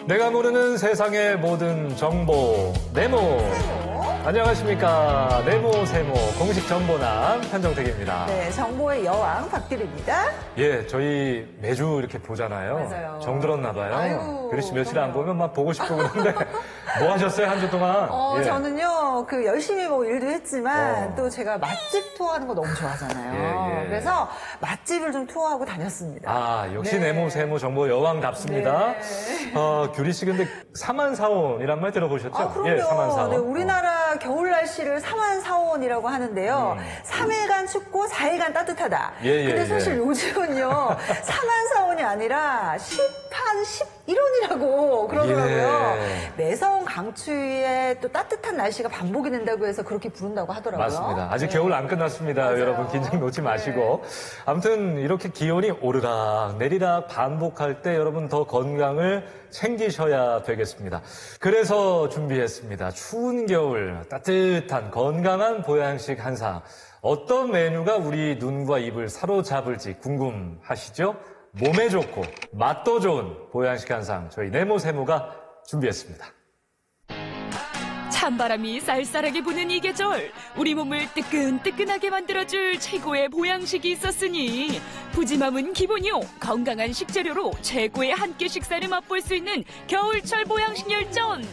내가 모르는 세상의 모든 정보 네모. 안녕하십니까. 네모 세모 공식 정보남 편정택입니다. 네, 정보의 여왕 박대리입니다. 예, 저희 매주 이렇게 보잖아요. 맞아요. 정들었나 봐요. 아유, 그렇지 며칠 그럼요. 안 보면 막 보고 싶고 그러는데 뭐 하셨어요 한 주 동안? 예. 저는요, 열심히 뭐 일도 했지만 또 제가 맛집 투어하는 거 너무 좋아하잖아요. 예, 예. 그래서 맛집을 좀 투어하고 다녔습니다. 아, 역시 네. 네모 세모 정보 여왕답습니다. 네. 규리 씨 근데 사만사온이란 말 들어보셨죠? 아, 그럼요. 예, 사만사온. 네, 우리나라 겨울 날씨를 사만사온이라고 하는데요. 3일간 춥고 4일간 따뜻하다. 예, 근데 예, 사실 예. 요즘은요. 사만사온이 아니라 11일원이라고 그러더라고요. 예. 매서운 강추위에 또 따뜻한 날씨가 반복이 된다고 해서 그렇게 부른다고 하더라고요. 맞습니다. 아직 네. 겨울 안 끝났습니다. 맞아요. 여러분 긴장 놓지 마시고. 아무튼 이렇게 기온이 오르락 내리락 반복할 때 여러분 더 건강을 챙기셔야 되겠습니다. 그래서 준비했습니다. 추운 겨울 따뜻한 건강한 보양식 한상. 어떤 메뉴가 우리 눈과 입을 사로잡을지 궁금하시죠? 몸에 좋고 맛도 좋은 보양식 한상 저희 네모세모가 준비했습니다. 찬바람이 쌀쌀하게 부는 이 계절, 우리 몸을 뜨끈뜨끈하게 만들어줄 최고의 보양식이 있었으니 푸짐함은 기본이요, 건강한 식재료로 최고의 한 끼 식사를 맛볼 수 있는 겨울철 보양식 열전.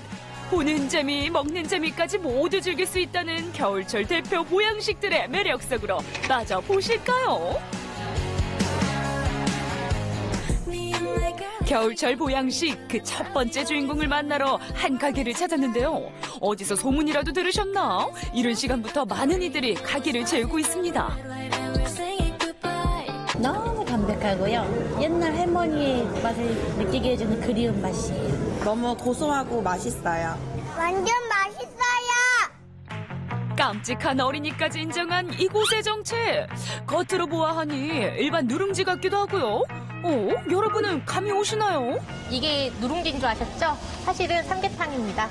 보는 재미, 먹는 재미까지 모두 즐길 수 있다는 겨울철 대표 보양식들의 매력 속으로 빠져보실까요? 겨울철 보양식 그 첫 번째 주인공을 만나러 한 가게를 찾았는데요. 어디서 소문이라도 들으셨나? 이른 시간부터 많은 이들이 가게를 채우고 있습니다. 너무 담백하고요. 옛날 할머니의 맛을 느끼게 해주는 그리운 맛이에요. 너무 고소하고 맛있어요. 완전 맛있어요. 깜찍한 어린이까지 인정한 이곳의 정체. 겉으로 보아하니 일반 누룽지 같기도 하고요. 여러분은 감이 오시나요? 이게 누룽지인 줄 아셨죠? 사실은 삼계탕입니다.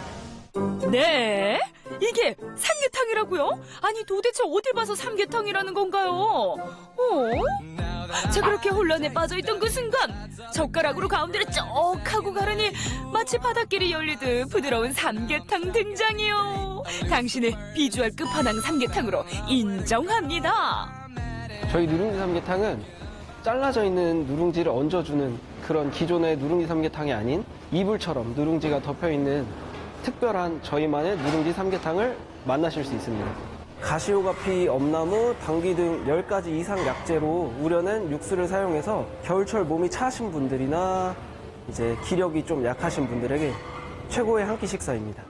네? 이게 삼계탕이라고요? 아니 도대체 어딜 봐서 삼계탕이라는 건가요? 자, 그렇게 혼란에 빠져있던 그 순간 젓가락으로 가운데를 쩍 하고 가르니 마치 바닷길이 열리듯 부드러운 삼계탕 등장이요. 당신의 비주얼 끝판왕 삼계탕으로 인정합니다. 저희 누룽지 삼계탕은 잘라져 있는 누룽지를 얹어주는 그런 기존의 누룽지 삼계탕이 아닌 이불처럼 누룽지가 덮여있는 특별한 저희만의 누룽지 삼계탕을 만나실 수 있습니다. 가시오가피, 엄나무, 당귀 등 10가지 이상 약재로 우려낸 육수를 사용해서 겨울철 몸이 차신 분들이나 이제 기력이 좀 약하신 분들에게 최고의 한 끼 식사입니다.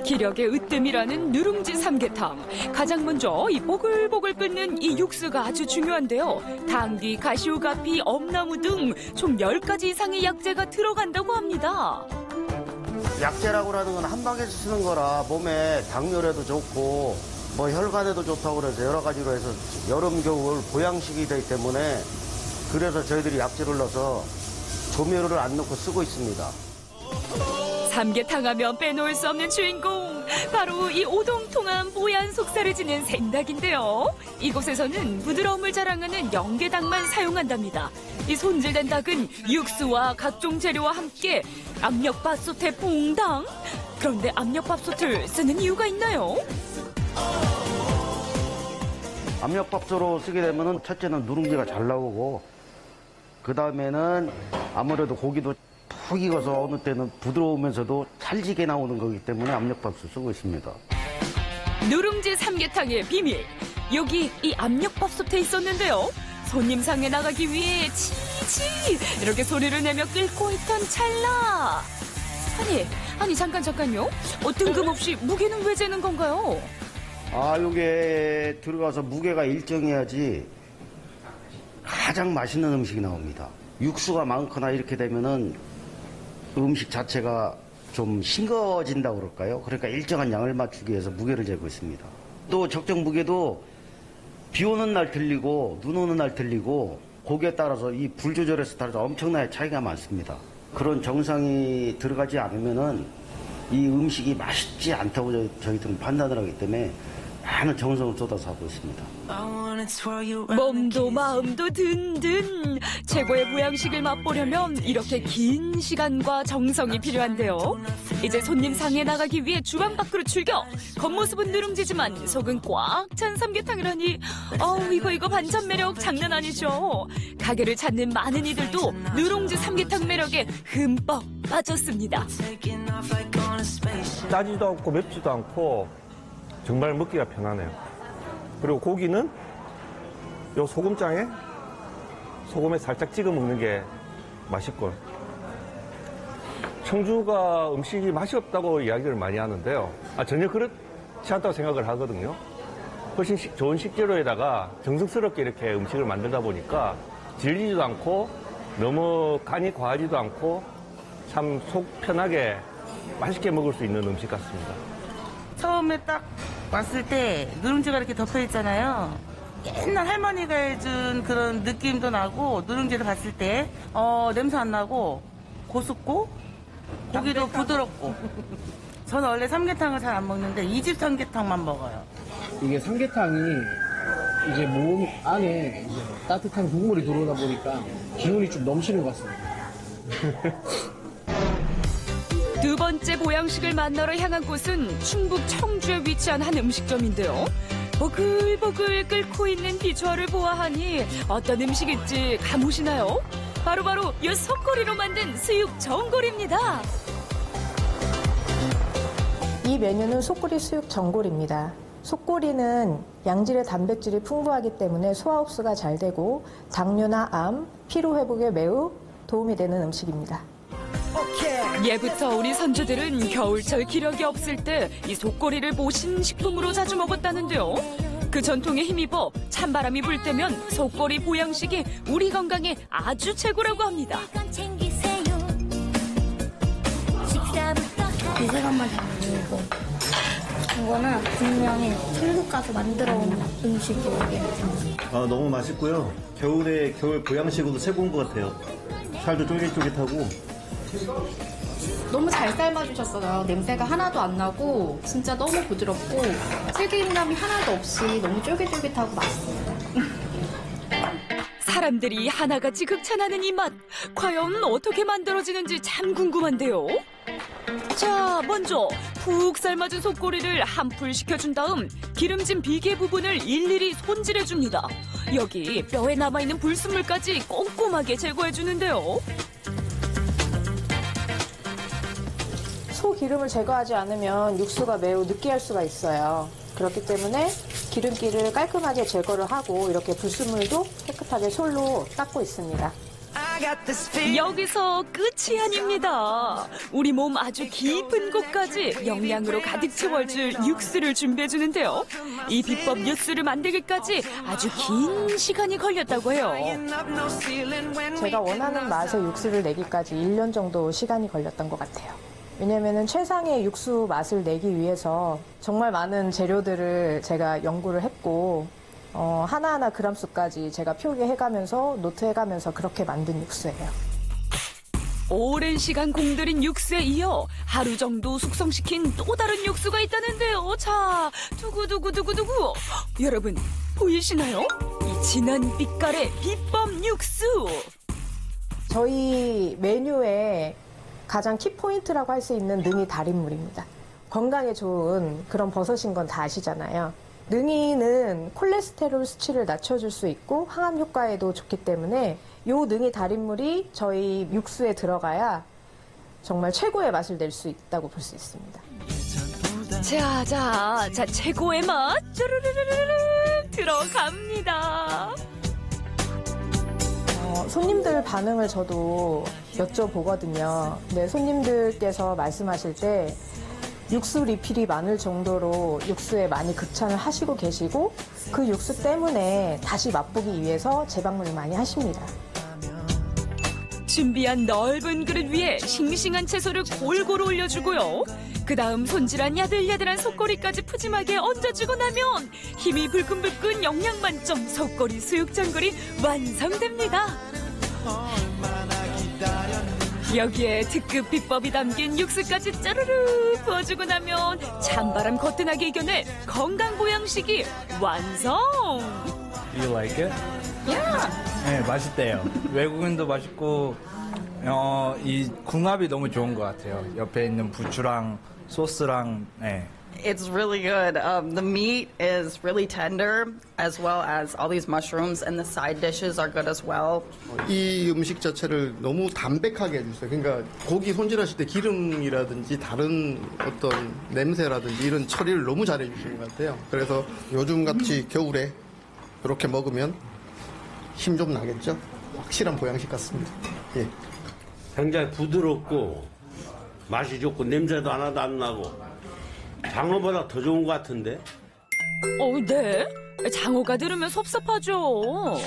기력의 으뜸이라는 누룽지 삼계탕. 가장 먼저 이 보글보글 끓는 이 육수가 아주 중요한데요. 당귀, 가시오가피, 엄나무 등 총 10가지 이상의 약재가 들어간다고 합니다. 약재라고 하는 건 한방에서 쓰는 거라 몸에 당뇨에도 좋고 뭐 혈관에도 좋다고 그래서 여러 가지로 해서 여름 겨울 보양식이 되기 때문에 그래서 저희들이 약재를 넣어서 조미료를 안 넣고 쓰고 있습니다. 삼계탕 하면 빼놓을 수 없는 주인공, 바로 이 오동통한 뽀얀 속살을 지닌 생닭인데요. 이곳에서는 부드러움을 자랑하는 영계닭만 사용한답니다. 이 손질된 닭은 육수와 각종 재료와 함께 압력밥솥에 퐁당. 그런데 압력밥솥을 쓰는 이유가 있나요? 압력밥솥으로 쓰게 되면은 첫째는 누룽지가 잘 나오고 그 다음에는 아무래도 고기도 푹 익어서 어느 때는 부드러우면서도 찰지게 나오는 거기 때문에 압력밥솥 쓰고 있습니다. 누룽지 삼계탕의 비밀, 여기 이 압력밥솥에 있었는데요. 손님상에 나가기 위해 치치 이렇게 소리를 내며 끓고 있던 찰나. 아니 잠깐요. 뜬금없이 무게는 왜 재는 건가요? 요게 들어가서 무게가 일정해야지 가장 맛있는 음식이 나옵니다. 육수가 많거나 이렇게 되면은 음식 자체가 좀 싱거워진다고 그럴까요? 그러니까 일정한 양을 맞추기 위해서 무게를 재고 있습니다. 또 적정 무게도 비 오는 날 틀리고 눈 오는 날 틀리고 고기에 따라서 이 불 조절에서 따라서 엄청나게 차이가 많습니다. 그런 정상이 들어가지 않으면은 이 음식이 맛있지 않다고 저희들은 판단을 하기 때문에 많은 정성을 쏟아서 하고 있습니다. 몸도 마음도 든든. 최고의 보양식을 맛보려면 이렇게 긴 시간과 정성이 필요한데요. 이제 손님 상에 나가기 위해 주방 밖으로 출격. 겉모습은 누룽지지만 속은 꽉 찬 삼계탕을 하니 이거 반찬 매력 장난 아니죠. 가게를 찾는 많은 이들도 누룽지 삼계탕 매력에 흠뻑 빠졌습니다. 짜지도 않고 맵지도 않고 정말 먹기가 편하네요. 그리고 고기는 요 소금장에 소금에 살짝 찍어 먹는 게 맛있고, 청주가 음식이 맛이 없다고 이야기를 많이 하는데요. 전혀 그렇지 않다고 생각을 하거든요. 훨씬 좋은 식재료에다가 정성스럽게 이렇게 음식을 만들다 보니까 질리지도 않고 너무 간이 과하지도 않고 참 속 편하게 맛있게 먹을 수 있는 음식 같습니다. 처음에 딱 왔을 때 누룽지가 이렇게 덮여 있잖아요. 옛날 할머니가 해준 그런 느낌도 나고, 누룽지를 봤을 때 냄새 안 나고 고소고 고기도 부드럽고. 저는 원래 삼계탕을 잘 안 먹는데 이 집 삼계탕만 먹어요. 이게 삼계탕이 이제 몸 안에 이제 따뜻한 국물이 들어오다 보니까 기운이 좀 넘치는 것 같습니다. 두 번째 보양식을 만나러 향한 곳은 충북 청주에 위치한 한 음식점인데요. 보글보글 끓고 있는 비주얼을 보아하니 어떤 음식일지 감오시나요? 바로 이 속꼬리로 만든 수육 전골입니다. 이 메뉴는 속꼬리 수육 전골입니다. 속꼬리는 양질의 단백질이 풍부하기 때문에 소화 흡수가 잘 되고 당뇨나 암, 피로 회복에 매우 도움이 되는 음식입니다. 예부터 우리 선조들은 겨울철 기력이 없을 때 이 속꼬리를 보신식품으로 자주 먹었다는데요. 그 전통에 힘입어 찬바람이 불 때면 속꼬리 보양식이 우리 건강에 아주 최고라고 합니다. 미세간만 잡는 이거는 분명히 천국 가서 만들어 온 음식이에요. 너무 맛있고요. 겨울 보양식으로 최고인 것 같아요. 살도 쫄깃쫄깃하고. 너무 잘 삶아주셨어요. 냄새가 하나도 안 나고 진짜 너무 부드럽고 질기감이 하나도 없이 너무 쫄깃쫄깃하고 맛있습니다. 사람들이 하나같이 극찬하는 이 맛, 과연 어떻게 만들어지는지 참 궁금한데요. 자, 먼저 푹 삶아준 속꼬리를 한풀 식혀준 다음 기름진 비계 부분을 일일이 손질해줍니다. 여기 뼈에 남아있는 불순물까지 꼼꼼하게 제거해주는데요. 소 기름을 제거하지 않으면 육수가 매우 느끼할 수가 있어요. 그렇기 때문에 기름기를 깔끔하게 제거를 하고 이렇게 불순물도 깨끗하게 솔로 닦고 있습니다. 여기서 끝이 아닙니다. 우리 몸 아주 깊은 곳까지 영양으로 가득 채워줄 육수를 준비해주는데요. 이 비법 육수를 만들기까지 아주 긴 시간이 걸렸다고 해요. 제가 원하는 맛의 육수를 내기까지 1년 정도 시간이 걸렸던 것 같아요. 왜냐면은 최상의 육수 맛을 내기 위해서 정말 많은 재료들을 제가 연구를 했고 하나하나 그람수까지 제가 표기해가면서 노트해가면서 그렇게 만든 육수예요. 오랜 시간 공들인 육수에 이어 하루 정도 숙성시킨 또 다른 육수가 있다는데요. 자, 두구두구두구두구. 여러분 보이시나요? 이 진한 빛깔의 비법 육수. 저희 메뉴에 가장 키포인트라고 할 수 있는 능이 달인물입니다. 건강에 좋은 그런 버섯인 건 다 아시잖아요. 능이는 콜레스테롤 수치를 낮춰줄 수 있고 항암 효과에도 좋기 때문에 이 능이 달인물이 저희 육수에 들어가야 정말 최고의 맛을 낼 수 있다고 볼 수 있습니다. 자, 최고의 맛 쭈르르르르 들어갑니다. 손님들 반응을 저도 여쭤보거든요. 네, 손님들께서 말씀하실 때 육수 리필이 많을 정도로 육수에 많이 극찬을 하시고 계시고 그 육수 때문에 다시 맛보기 위해서 재방문을 많이 하십니다. 준비한 넓은 그릇 위에 싱싱한 채소를 골고루 올려주고요. 그 다음 손질한 야들야들한 속꼬리까지 푸짐하게 얹어주고 나면 힘이 불끈불끈 영양 만점 속꼬리 수육전골이 완성됩니다. 여기에 특급 비법이 담긴 육수까지 짜르르 부어주고 나면 찬바람 거뜬하게 이겨낼 건강 보양식이 완성! You like it? Yeah! 네, 맛있대요. 외국인도 맛있고, 이 궁합이 너무 좋은 것 같아요. 옆에 있는 부추랑 소스랑, 네. It's really good. The meat is really tender, as well as all these mushrooms, and the side dishes are good as well. 이 음식 자체를 너무 담백하게 해주세요. 그러니까 고기 손질하실 때 기름이라든지 다른 어떤 냄새라든지 이런 처리를 너무 잘해 주시는 것 같아요. 그래서 요즘같이 겨울에 이렇게 먹으면 힘 좀 나겠죠? 확실한 보양식 같습니다. 예. 굉장히 부드럽고 맛이 좋고 냄새도 하나도 안 나고 장어보다 더 좋은 것 같은데? 네? 장어가 들으면 섭섭하죠.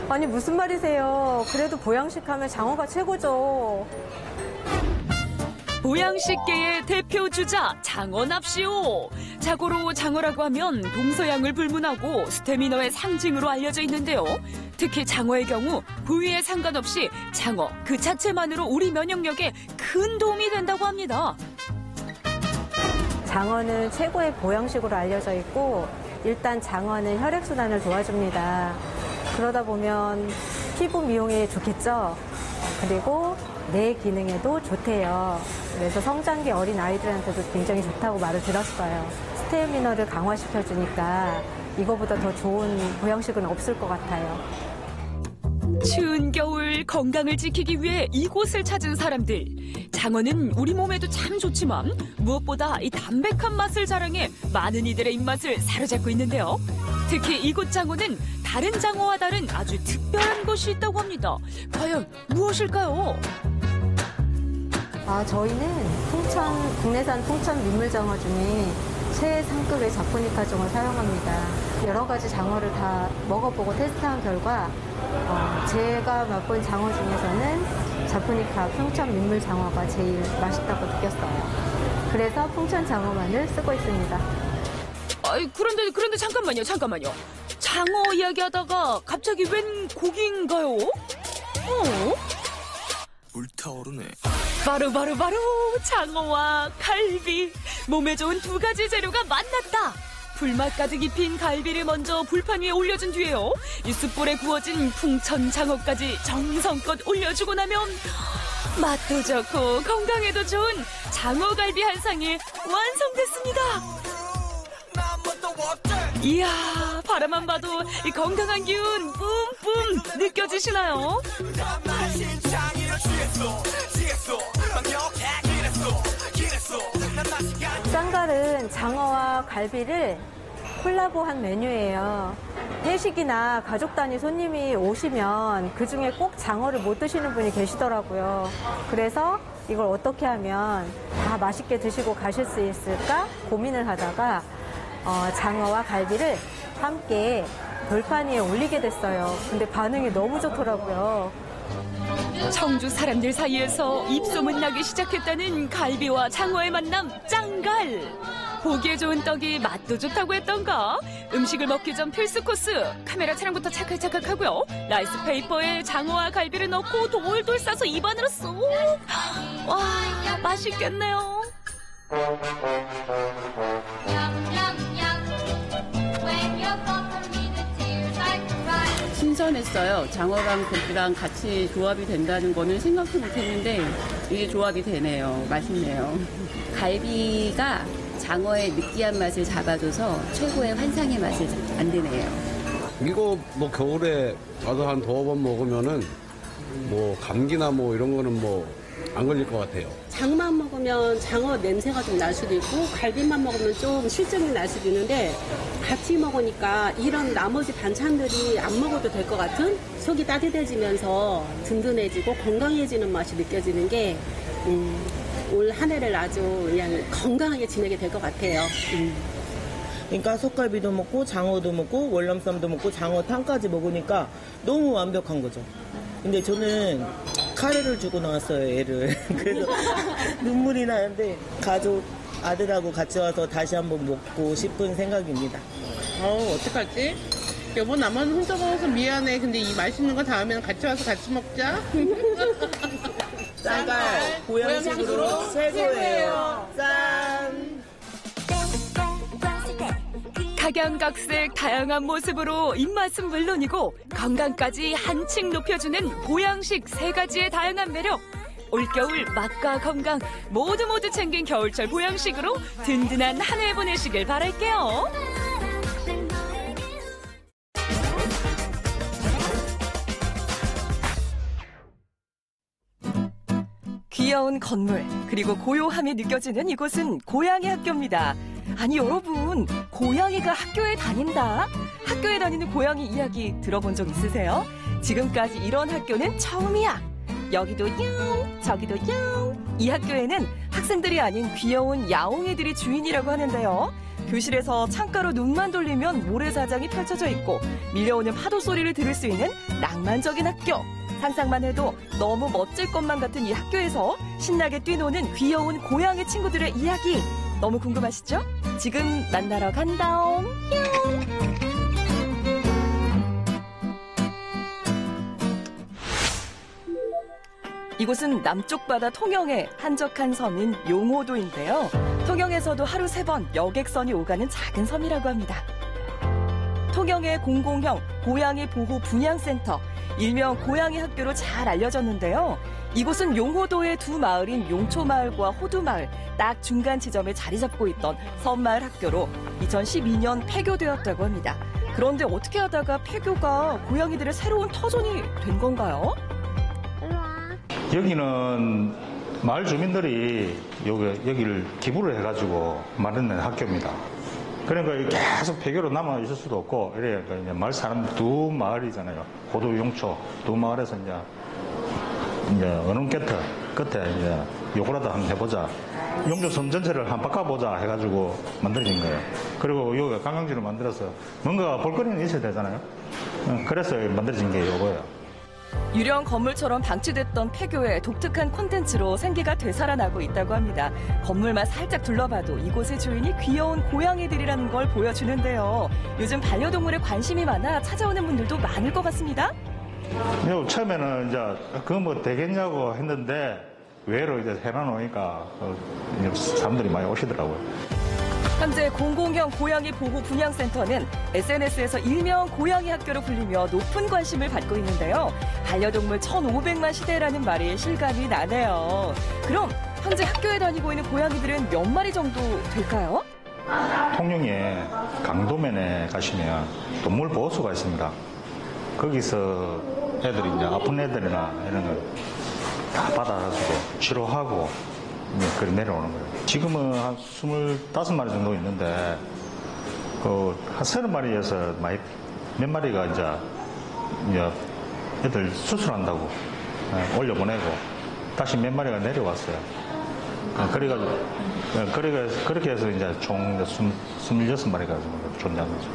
아니 무슨 말이세요. 그래도 보양식 하면 장어가 최고죠. 보양식계의 대표 주자 장어납시오. 자고로 장어라고 하면 동서양을 불문하고 스태미너의 상징으로 알려져 있는데요. 특히 장어의 경우 부위에 상관없이 장어 그 자체만으로 우리 면역력에 큰 도움이 된다고 합니다. 장어는 최고의 보양식으로 알려져 있고 일단 장어는 혈액순환을 도와줍니다. 그러다 보면 피부 미용에 좋겠죠. 그리고 뇌 기능에도 좋대요. 그래서 성장기 어린 아이들한테도 굉장히 좋다고 말을 들었어요. 스태미너를 강화시켜주니까 이거보다 더 좋은 보양식은 없을 것 같아요. 추운 겨울 건강을 지키기 위해 이곳을 찾은 사람들. 장어는 우리 몸에도 참 좋지만 무엇보다 이 담백한 맛을 자랑해 많은 이들의 입맛을 사로잡고 있는데요. 특히 이곳 장어는 다른 장어와 다른 아주 특별한 것이 있다고 합니다. 과연 무엇일까요? 저희는 국내산 풍천 민물장어 중에 최상급의 자포니카종을 사용합니다. 여러 가지 장어를 다 먹어보고 테스트한 결과 제가 맛본 장어 중에서는 자포니카 풍천 민물장어가 제일 맛있다고 느꼈어요. 그래서 풍천 장어만을 쓰고 있습니다. 그런데 잠깐만요. 장어 이야기하다가 갑자기 웬 고기인가요? 불타오르네. 바로 장어와 갈비. 몸에 좋은 두 가지 재료가 만났다. 불맛 가득 입힌 갈비를 먼저 불판 위에 올려준 뒤에요. 이 숯불에 구워진 풍천 장어까지 정성껏 올려주고 나면 맛도 좋고 건강에도 좋은 장어갈비 한 상이 완성됐습니다. 이야, 바라만 봐도 이 건강한 기운 뿜뿜 느껴지시나요? 쌍갈은 장어와 갈비를 콜라보한 메뉴예요. 회식이나 가족 단위 손님이 오시면 그중에 꼭 장어를 못 드시는 분이 계시더라고요. 그래서 이걸 어떻게 하면 다 맛있게 드시고 가실 수 있을까 고민을 하다가 장어와 갈비를 함께 돌판 위에 올리게 됐어요. 근데 반응이 너무 좋더라고요. 청주 사람들 사이에서 입소문 나기 시작했다는 갈비와 장어의 만남 짱갈. 보기에 좋은 떡이 맛도 좋다고 했던가. 음식을 먹기 전 필수 코스. 카메라 촬영부터 찰칵찰칵 하고요. 라이스 페이퍼에 장어와 갈비를 넣고 돌돌 싸서 입안으로 쏙. 와, 맛있겠네요. 신선했어요. 장어랑 고기랑 같이 조합이 된다는 거는 생각도 못했는데 이게 조합이 되네요. 맛있네요. 갈비가 장어의 느끼한 맛을 잡아줘서 최고의 환상의 맛을 만드네요. 이거 뭐 겨울에 와서 한 두어 번 먹으면은 뭐 감기나 뭐 이런 거는 뭐 안 걸릴 것 같아요. 장어만 먹으면 장어 냄새가 좀 날 수도 있고 갈비만 먹으면 좀 실증이 날 수도 있는데 같이 먹으니까 이런 나머지 반찬들이 안 먹어도 될 것 같은 속이 따뜻해지면서 든든해지고 건강해지는 맛이 느껴지는 게 올 한 해를 아주 그냥 건강하게 지내게 될 것 같아요. 그러니까 속갈비도 먹고 장어도 먹고 월남쌈도 먹고 장어탕까지 먹으니까 너무 완벽한 거죠. 근데 저는 카레를 주고 나왔어요, 애를. 그래서 눈물이 나는데 가족 아들하고 같이 와서 다시 한번 먹고 싶은 생각입니다. 어떡하지? 여보 나만 혼자 먹어서 미안해. 근데 이 맛있는 거 다음에는 같이 와서 같이 먹자. 쌀갈 보양식으로 최고예요. 짠! 각양각색 다양한 모습으로 입맛은 물론이고 건강까지 한층 높여주는 보양식 3가지의 다양한 매력. 올겨울 맛과 건강 모두 챙긴 겨울철 보양식으로 든든한 한 해 보내시길 바랄게요. 귀여운 건물, 그리고 고요함이 느껴지는 이곳은 고양이 학교입니다. 아니 여러분, 고양이가 학교에 다닌다? 학교에 다니는 고양이 이야기 들어본 적 있으세요? 지금까지 이런 학교는 처음이야. 여기도 용, 저기도 용. 이 학교에는 학생들이 아닌 귀여운 야옹이들이 주인이라고 하는데요. 교실에서 창가로 눈만 돌리면 모래사장이 펼쳐져 있고 밀려오는 파도 소리를 들을 수 있는 낭만적인 학교. 상상만 해도 너무 멋질 것만 같은 이 학교에서 신나게 뛰노는 귀여운 고양이 친구들의 이야기. 너무 궁금하시죠? 지금 만나러 간다옹. 이곳은 남쪽 바다 통영의 한적한 섬인 용호도인데요. 통영에서도 하루 3번 여객선이 오가는 작은 섬이라고 합니다. 통영의 공공형 고양이 보호 분양센터, 일명 고양이 학교로 잘 알려졌는데요. 이곳은 용호도의 두 마을인 용초마을과 호두마을 딱 중간 지점에 자리 잡고 있던 섬마을 학교로 2012년 폐교되었다고 합니다. 그런데 어떻게 하다가 폐교가 고양이들의 새로운 터전이 된 건가요? 여기는 마을 주민들이 여기를 기부를 해가지고 마련된 학교입니다. 그러니까 계속 폐교로 남아 있을 수도 없고, 이러니까 이제 마을 사람 두 마을이잖아요. 호두, 용초 두 마을에서 이제 어느 끝에 이제 요거라도 한번 해보자. 용조 섬 전체를 한번 바꿔보자 해가지고 만들어진 거예요. 그리고 여기가 관광지를 만들어서 뭔가 볼거리는 있어야 되잖아요. 그래서 만들어진 게 요거예요. 유령 건물처럼 방치됐던 폐교의 독특한 콘텐츠로 생기가 되살아나고 있다고 합니다. 건물만 살짝 둘러봐도 이곳의 주인이 귀여운 고양이들이라는 걸 보여주는데요. 요즘 반려동물에 관심이 많아 찾아오는 분들도 많을 것 같습니다. 처음에는 이제 그거 뭐 되겠냐고 했는데 외로 이제 해놔놓으니까 사람들이 많이 오시더라고요. 현재 공공형 고양이 보호 분양센터는 SNS에서 일명 고양이 학교로 불리며 높은 관심을 받고 있는데요. 반려동물 1,500만 시대라는 말이 실감이 나네요. 그럼 현재 학교에 다니고 있는 고양이들은 몇 마리 정도 될까요? 통영에 강도면에 가시면 동물보호소가 있습니다. 거기서 애들이 이제 아픈 애들이나 이런 걸 다 받아가지고 치료하고 그래 내려오는 거예요. 지금은 한 25마리 정도 있는데, 한 30마리에서 몇 마리가 이제 애들 수술한다고 올려보내고, 다시 몇 마리가 내려왔어요. 그렇게 해서 이제 총 26마리가 존재하는 거죠.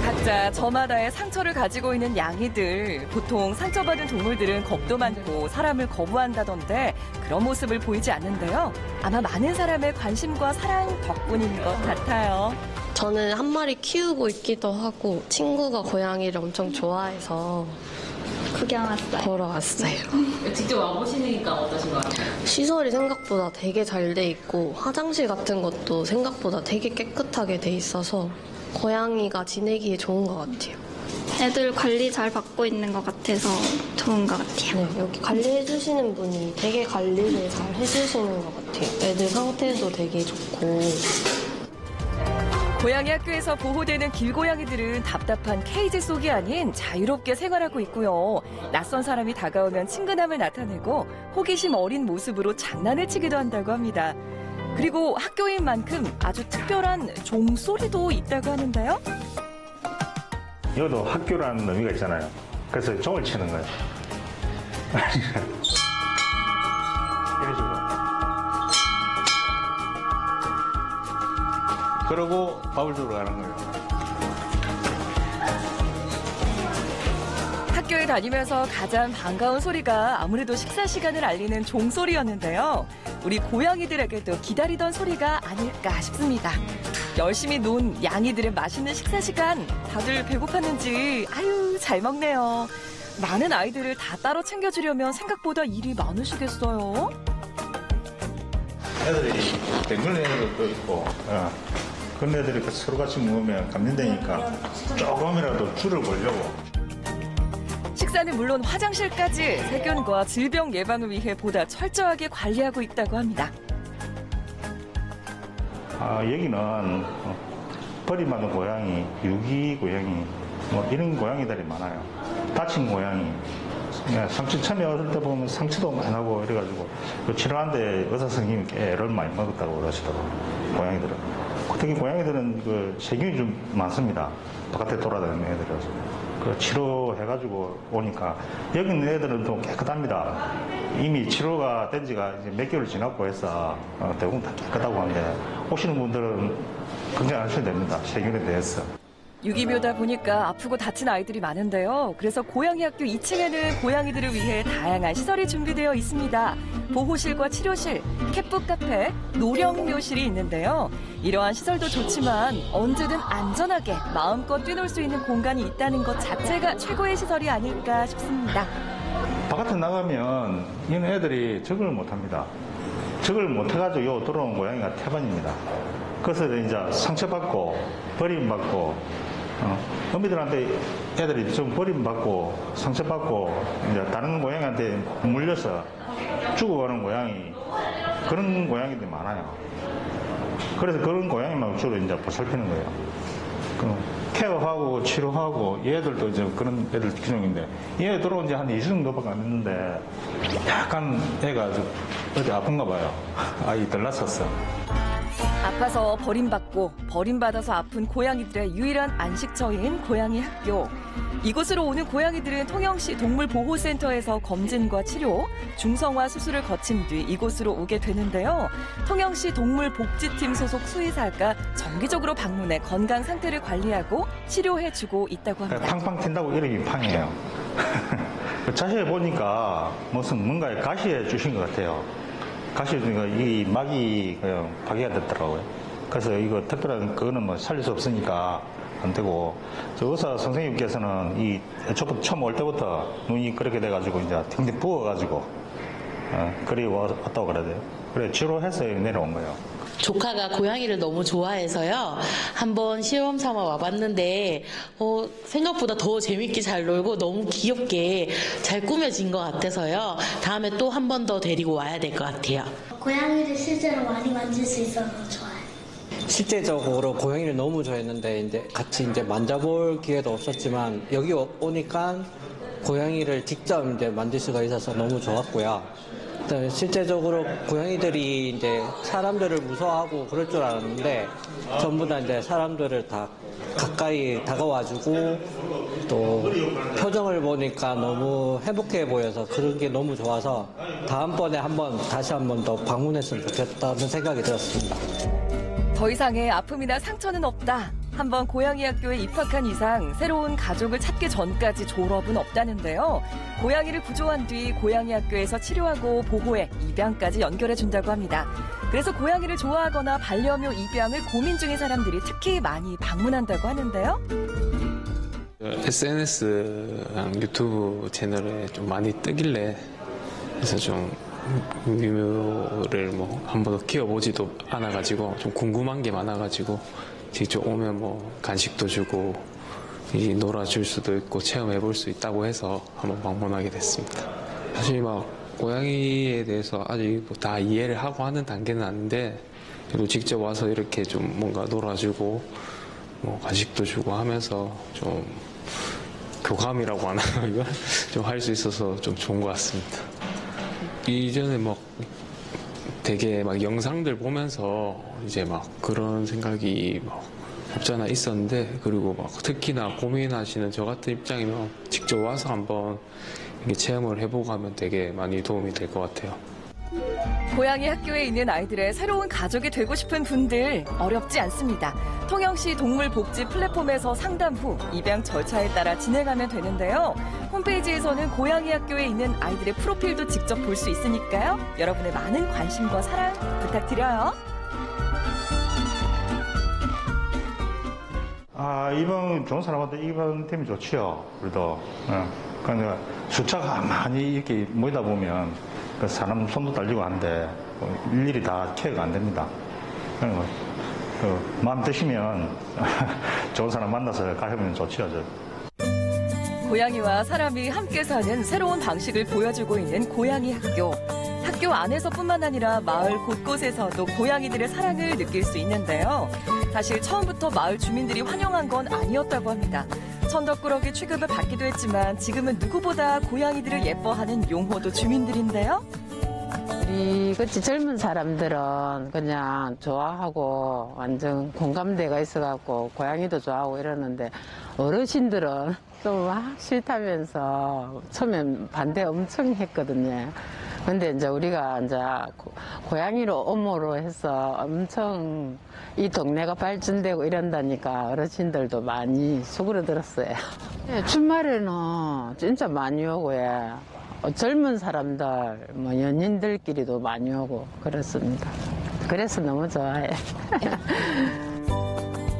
각자 저마다의 상처를 가지고 있는 양이들. 보통 상처받은 동물들은 겁도 많고 사람을 거부한다던데 그런 모습을 보이지 않는데요. 아마 많은 사람의 관심과 사랑 덕분인 것 같아요. 저는 한 마리 키우고 있기도 하고 친구가 고양이를 엄청 좋아해서 보러 왔어요. 직접 와보시니까 어떠신 것 같아요? 시설이 생각보다 되게 잘 돼 있고 화장실 같은 것도 생각보다 되게 깨끗하게 돼 있어서 고양이가 지내기에 좋은 것 같아요. 애들 관리 잘 받고 있는 것 같아서 좋은 것 같아요. 네, 여기 관리해주시는 분이 되게 관리를 잘 해주시는 것 같아요. 애들 상태도 되게 좋고. 고양이 학교에서 보호되는 길고양이들은 답답한 케이지 속이 아닌 자유롭게 생활하고 있고요. 낯선 사람이 다가오면 친근함을 나타내고 호기심 어린 모습으로 장난을 치기도 한다고 합니다. 그리고 학교인 만큼 아주 특별한 종소리도 있다고 하는데요. 이것도 학교라는 의미가 있잖아요. 그래서 종을 치는 거예요. 이런 식으로. 그러고 밥을 주러 가는 거예요. 학교에 다니면서 가장 반가운 소리가 아무래도 식사 시간을 알리는 종소리였는데요. 우리 고양이들에게도 기다리던 소리가 아닐까 싶습니다. 열심히 논 양이들의 맛있는 식사 시간, 다들 배고팠는지 아유 잘 먹네요. 많은 아이들을 다 따로 챙겨주려면 생각보다 일이 많으시겠어요? 애들이 댕글린 애들도 있고, 그런 애들이 서로 같이 먹으면 감염되니까 조금이라도 줄을 보려고. 식사는 물론 화장실까지 세균과 질병 예방을 위해 보다 철저하게 관리하고 있다고 합니다. 여기는 버림받은 고양이, 유기 고양이, 뭐 이런 고양이들이 많아요. 다친 고양이. 상처 처음에 왔을 때 보면 상처도 많이 나고 이래가지고 치료하는데 의사 선생님이 꽤 애를 많이 먹었다고 그러시더라고요. 고양이들은. 특히 고양이들은 그 세균이 좀 많습니다. 바깥에 돌아다니는 애들이라서. 그 치료해가지고 오니까 여기 있는 애들은 좀 깨끗합니다. 이미 치료가 된 지가 이제 몇 개월 지났고 해서 대부분 다 깨끗하고 한데 오시는 분들은 걱정 안 하셔도 됩니다. 세균에 대해서. 유기묘다 보니까 아프고 다친 아이들이 많은데요. 그래서 고양이 학교 2층에는 고양이들을 위해 다양한 시설이 준비되어 있습니다. 보호실과 치료실, 캣북 카페, 노령묘실이 있는데요. 이러한 시설도 좋지만 언제든 안전하게 마음껏 뛰놀 수 있는 공간이 있다는 것 자체가 최고의 시설이 아닐까 싶습니다. 바깥에 나가면 이런 애들이 적응을 못합니다. 적응을 못해가지고 요 들어온 고양이가 태반입니다. 그래서 이제 상처받고 버림받고 어미들한테 애들이 좀 버림받고 상처받고 이제 다른 고양이한테 물려서 죽어가는 고양이 그런 고양이들이 많아요. 그래서 그런 고양이만 주로 이제 보살피는 거예요. 케어하고 치료하고 얘들도 이제 그런 애들 기종인데 얘 들어온 지 한 2주 정도밖에 안 됐는데 약간 애가 어디 아픈가 봐요. 아이 덜 났었어. 아파서 버림받고 버림받아서 아픈 고양이들의 유일한 안식처인 고양이 학교. 이곳으로 오는 고양이들은 통영시 동물보호센터에서 검진과 치료, 중성화 수술을 거친 뒤 이곳으로 오게 되는데요. 통영시 동물복지팀 소속 수의사가 정기적으로 방문해 건강 상태를 관리하고 치료해주고 있다고 합니다. 팡팡 튄다고 이러기 팡이에요. 자세히 보니까 무슨 뭔가에 가시해 주신 것 같아요. 가시니까 이 막이 그냥 파괴가 됐더라고요. 그래서 이거 특별한 그거는 뭐 살릴 수 없으니까 안 되고 저 의사 선생님께서는 이 처음 올 때부터 눈이 그렇게 돼가지고 이제 tingting 부어가지고 그리 왔다고 그래야 돼요. 그래 치료해서 내려온 거예요. 조카가 고양이를 너무 좋아해서요. 한번 시험 삼아 와봤는데 생각보다 더 재밌게 잘 놀고 너무 귀엽게 잘 꾸며진 것 같아서요. 다음에 또 한 번 더 데리고 와야 될 것 같아요. 고양이를 실제로 많이 만질 수 있어서 좋아요. 실제적으로 고양이를 너무 좋아했는데 이제 같이 이제 만져볼 기회도 없었지만 여기 오니까 고양이를 직접 이제 만질 수가 있어서 너무 좋았고요. 실제적으로 고양이들이 이제 사람들을 무서워하고 그럴 줄 알았는데 전부 다 이제 사람들을 다 가까이 다가와주고 또 표정을 보니까 너무 행복해 보여서 그런 게 너무 좋아서 다음번에 다시 한 번 더 방문했으면 좋겠다는 생각이 들었습니다. 더 이상의 아픔이나 상처는 없다. 한번 고양이 학교에 입학한 이상 새로운 가족을 찾기 전까지 졸업은 없다는데요. 고양이를 구조한 뒤 고양이 학교에서 치료하고 보호해 입양까지 연결해준다고 합니다. 그래서 고양이를 좋아하거나 반려묘 입양을 고민 중인 사람들이 특히 많이 방문한다고 하는데요. SNS랑 유튜브 채널에 좀 많이 뜨길래 그래서 좀 유기묘를 뭐 한 번도 키워보지도 않아가지고 좀 궁금한 게 많아가지고 직접 오면 뭐 간식도 주고 놀아줄 수도 있고 체험해볼 수 있다고 해서 한번 방문하게 됐습니다. 사실 막 고양이에 대해서 아직 뭐 다 이해를 하고 하는 단계는 아닌데 그래도 직접 와서 이렇게 좀 뭔가 놀아주고 뭐 간식도 주고 하면서 좀 교감이라고 하나 이걸 좀 할 수 있어서 좀 좋은 것 같습니다. 이전에 막 되게 막 영상들 보면서 이제 막 그런 생각이 막 없지 않아 있었는데 그리고 막 특히나 고민하시는 저 같은 입장이면 직접 와서 한번 이렇게 체험을 해보고 하면 되게 많이 도움이 될 것 같아요. 고양이 학교에 있는 아이들의 새로운 가족이 되고 싶은 분들 어렵지 않습니다. 통영시 동물복지 플랫폼에서 상담 후 입양 절차에 따라 진행하면 되는데요. 홈페이지에서는 고양이 학교에 있는 아이들의 프로필도 직접 볼 수 있으니까요. 여러분의 많은 관심과 사랑 부탁드려요. 이번 좋은 사람한테 이번 팀이 좋지요. 그래도. 그러니까 숫자가 많이 이렇게 모이다 보면 그 사람 손도 딸리고 한데 일일이 다 케어가 안 됩니다. 그러니까 마음 드시면 좋은 사람 만나서 가시면 좋지요. 고양이와 사람이 함께 사는 새로운 방식을 보여주고 있는 고양이 학교. 학교 안에서뿐만 아니라 마을 곳곳에서도 고양이들의 사랑을 느낄 수 있는데요. 사실 처음부터 마을 주민들이 환영한 건 아니었다고 합니다. 천덕꾸러기 취급을 받기도 했지만 지금은 누구보다 고양이들을 예뻐하는 용호도 주민들인데요. 우리 같이 젊은 사람들은 그냥 좋아하고 완전 공감대가 있어갖고 고양이도 좋아하고 이러는데 어르신들은 좀 싫다면서 처음엔 반대 엄청 했거든요. 근데 이제 우리가 이제 고양이로 엄호로 해서 엄청 이 동네가 발전되고 이런다니까 어르신들도 많이 수그러들었어요. 주말에는 진짜 많이 오고, 젊은 사람들, 연인들끼리도 많이 오고 그렇습니다. 그래서 너무 좋아해.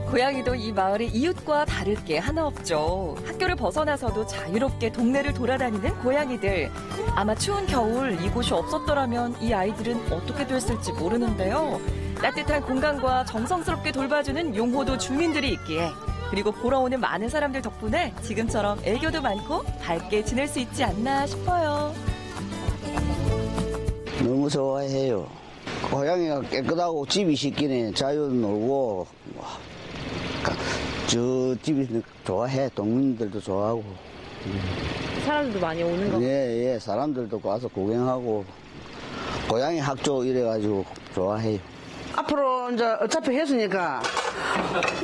고양이도 이 마을의 이웃과 다를 게 하나 없죠. 학교를 벗어나서도 자유롭게 동네를 돌아다니는 고양이들. 아마 추운 겨울 이곳이 없었더라면 이 아이들은 어떻게 됐을지 모르는데요. 따뜻한 공간과 정성스럽게 돌봐주는 용호도 주민들이 있기에 그리고 보러 오는 많은 사람들 덕분에 지금처럼 애교도 많고 밝게 지낼 수 있지 않나 싶어요. 너무 좋아해요. 고양이가 깨끗하고 집이 씻기네. 자유 놀고 저 집이 좋아해. 동물들도 좋아하고. 사람들도 많이 오는 거? 예, 사람들도 와서 구경하고 고양이 학교 이래가지고 좋아해요. 앞으로 이제 어차피 했으니까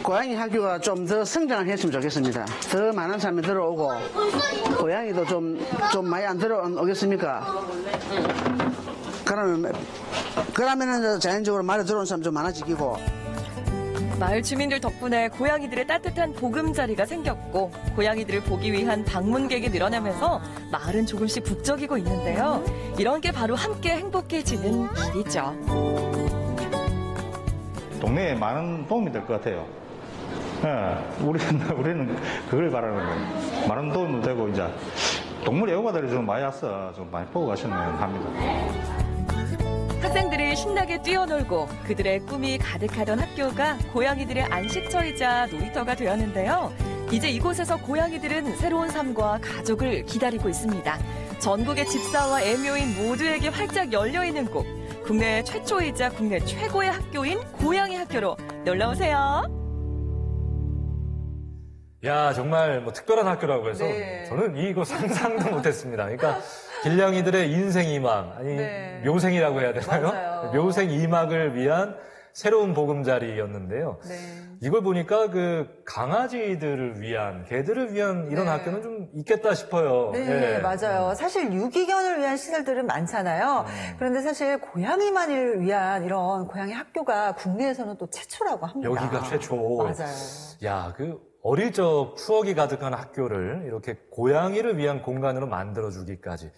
고양이 학교가 좀 더 성장을 했으면 좋겠습니다. 더 많은 사람이 들어오고 고양이도 좀 많이 안 들어오겠습니까? 그러면은 자연적으로 말에 들어오는 사람 좀 많아지고. 마을 주민들 덕분에 고양이들의 따뜻한 보금자리가 생겼고 고양이들을 보기 위한 방문객이 늘어나면서 마을은 조금씩 북적이고 있는데요. 이런 게 바로 함께 행복해지는 길이죠. 동네에 많은 도움이 될 것 같아요. 우리는 그걸 바라는 거예요. 많은 도움도 되고 이제 동물 애호가들이 좀 많이 와서 좀 많이 보고 가셨으면 합니다. 학생들이 신나게 뛰어놀고 그들의 꿈이 가득하던 학교가 고양이들의 안식처이자 놀이터가 되었는데요. 이제 이곳에서 고양이들은 새로운 삶과 가족을 기다리고 있습니다. 전국의 집사와 애묘인 모두에게 활짝 열려있는 곳. 국내 최초이자 국내 최고의 학교인 고양이 학교로 놀러오세요. 야, 정말 특별한 학교라고 해서 저는 이거 상상도 못했습니다. 그러니까 길냥이들의 인생 2막, 아니 묘생이라고 해야 되나요? 맞아요. 묘생 2막을 위한 새로운 보금자리였는데요. 이걸 보니까 그 강아지들을 위한, 개들을 위한 이런 학교는 좀 있겠다 싶어요. 네, 맞아요. 사실 유기견을 위한 시설들은 많잖아요. 그런데 사실 고양이만을 위한 이런 고양이 학교가 국내에서는 또 최초라고 합니다. 여기가 최초. 맞아요. 야, 어릴 적 추억이 가득한 학교를 이렇게 고양이를 위한 공간으로 만들어주기까지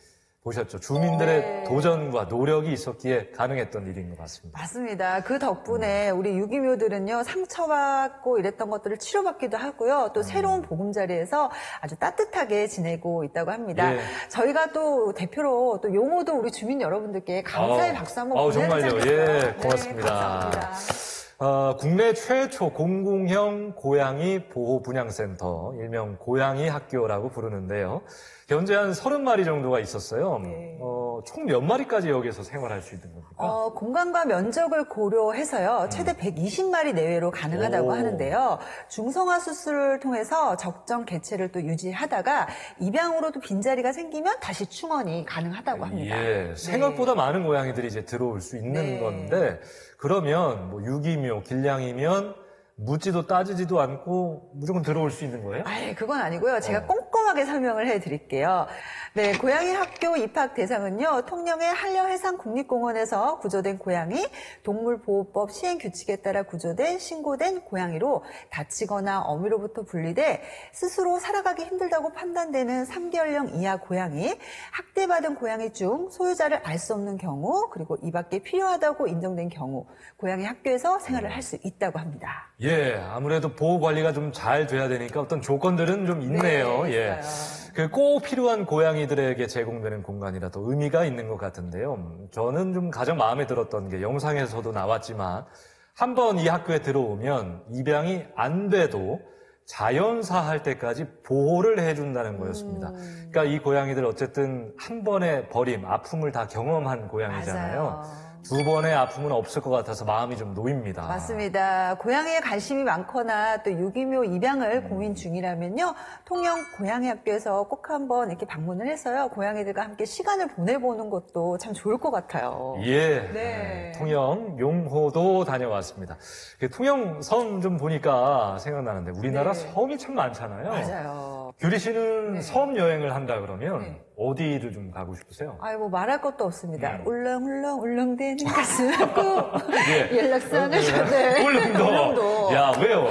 보셨죠? 주민들의 도전과 노력이 있었기에 가능했던 일인 것 같습니다. 맞습니다. 그 덕분에 우리 유기묘들은요, 상처받고 이랬던 것들을 치료받기도 하고요. 또 새로운 보금자리에서 아주 따뜻하게 지내고 있다고 합니다. 저희가 또 대표로 또 용호도 우리 주민 여러분들께 감사의 박수 한번 보내드리자. 정말요. 예, 고맙습니다. 국내 최초 공공형 고양이 보호분양센터, 일명 고양이 학교라고 부르는데요. 현재 한 30마리 정도가 있었어요. 총 몇 마리까지 여기서 생활할 수 있는 겁니까? 공간과 면적을 고려해서요. 최대 120마리 내외로 가능하다고 하는데요. 중성화 수술을 통해서 적정 개체를 또 유지하다가 입양으로도 빈자리가 생기면 다시 충원이 가능하다고 합니다. 생각보다 많은 고양이들이 이제 들어올 수 있는 건데, 그러면 유기묘, 길냥이면 묻지도 따지지도 않고 무조건 들어올 수 있는 거예요? 그건 아니고요. 제가 꼭 꼼꼼하게 설명을 해드릴게요. 네, 고양이 학교 입학 대상은요, 통영의 한려해상국립공원에서 구조된 고양이, 동물보호법 시행규칙에 따라 구조된 신고된 고양이로 다치거나 어미로부터 분리돼 스스로 살아가기 힘들다고 판단되는 3개월령 이하 고양이, 학대받은 고양이 중 소유자를 알 수 없는 경우, 그리고 이 밖에 필요하다고 인정된 경우, 고양이 학교에서 생활을 할 수 있다고 합니다. 예, 아무래도 보호 관리가 좀 잘 돼야 되니까 어떤 조건들은 좀 있네요. 네, 예. 그 꼭 필요한 고양이들에게 제공되는 공간이라도 의미가 있는 것 같은데요. 저는 좀 가장 마음에 들었던 게 영상에서도 나왔지만 한번 이 학교에 들어오면 입양이 안 돼도 자연사할 때까지 보호를 해준다는 거였습니다. 그러니까 이 고양이들 어쨌든 한 번의 버림, 아픔을 다 경험한 고양이잖아요. 맞아요. 두 번의 아픔은 없을 것 같아서 마음이 좀 놓입니다. 맞습니다. 고양이에 관심이 많거나 또 유기묘 입양을 고민 중이라면요, 통영 고양이 학교에서 꼭 한번 이렇게 방문을 해서요, 고양이들과 함께 시간을 보내보는 것도 참 좋을 것 같아요. 예. 네. 통영 용호도 다녀왔습니다. 그 통영 섬 좀 보니까 생각나는데 우리나라 네. 섬이 참 많잖아요. 맞아요. 규리 씨는 섬 여행을 한다 그러면 어디를 좀 가고 싶으세요? 아이, 뭐 말할 것도 없습니다. 울렁울렁 울렁대는 가슴 고 예. 연락선을 네. 울릉도. 야, 왜요?